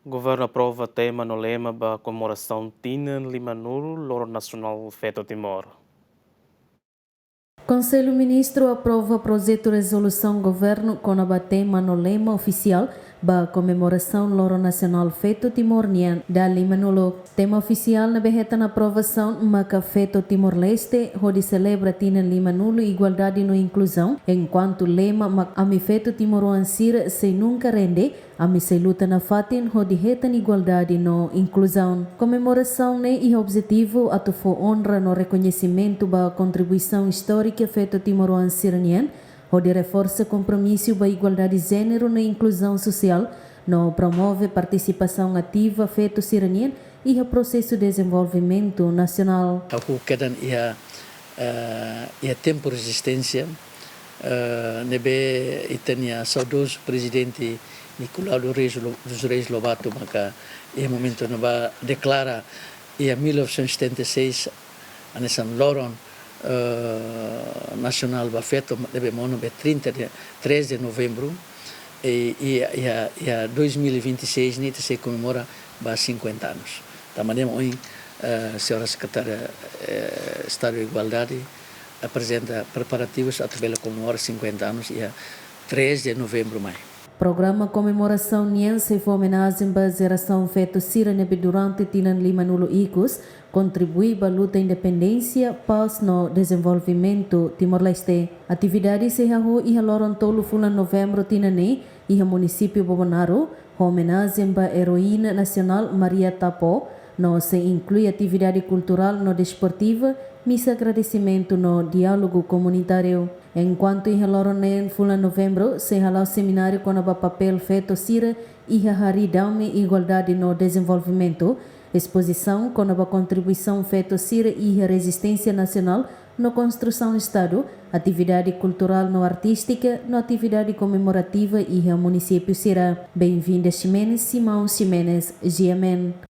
O governo aprova tema no lema da comemoração Tina Limanul, Loro Nacional Feto Timor. Conselho Ministro aprova projeto de resolução governo com a tema no lema oficial da comemoração Loro Nacional Feto Timor-Nian da Limanulo. Tema oficial na berreta na aprovação Maca Feto Timor-Leste, onde celebra Tina Limanulo igualdade no inclusão, enquanto lema Ami Feto Timor-Ansira sem nunca rende, Ami se luta na fatin, onde retan igualdade no inclusão. Comemoração e objetivo atufo honra no reconhecimento da contribuição histórica feita Timor-Ansira-Nian, onde reforça compromisso da igualdade de gênero na inclusão social, no promove participação ativa feito Siranian e o processo de desenvolvimento nacional. Aku kedan ia tempo resistência, nebe itania saudoso presidente Nicolau dos Reis Lobato, maka ia momento neba declara ia 1976 anesan Loron nacional bafeto deve mono be 33 de novembro e a 2026 nita se comemora ba 50 anos. Tamanho hoje senhora secretária Estado de Igualdade apresenta preparativos a tivela comemora 50 anos e a 3 de novembro mais. Programa comemoração Niense foi homenagem à geração feita Siranebe durante Tinan Limanulo Icos, contribui para a luta independência, paz no desenvolvimento Timor-Leste. Atividade se realizou e loron tolo fulan novembro Tinane e o município Bobonaro, homenagem à heroína nacional Maria Tapo, no se inclui atividade cultural no desportiva, missa agradecimento no diálogo comunitário. Enquanto em Loron fulan novembro, se realizou seminário com o papel feito Sira e a Hari Daume Igualdade no Desenvolvimento, exposição com a contribuição feita Sira e a resistência nacional na construção do Estado, atividade cultural no artística, na atividade comemorativa e a município Sira. Bem-vinda Ximenes, Simão Ximenes, GMN.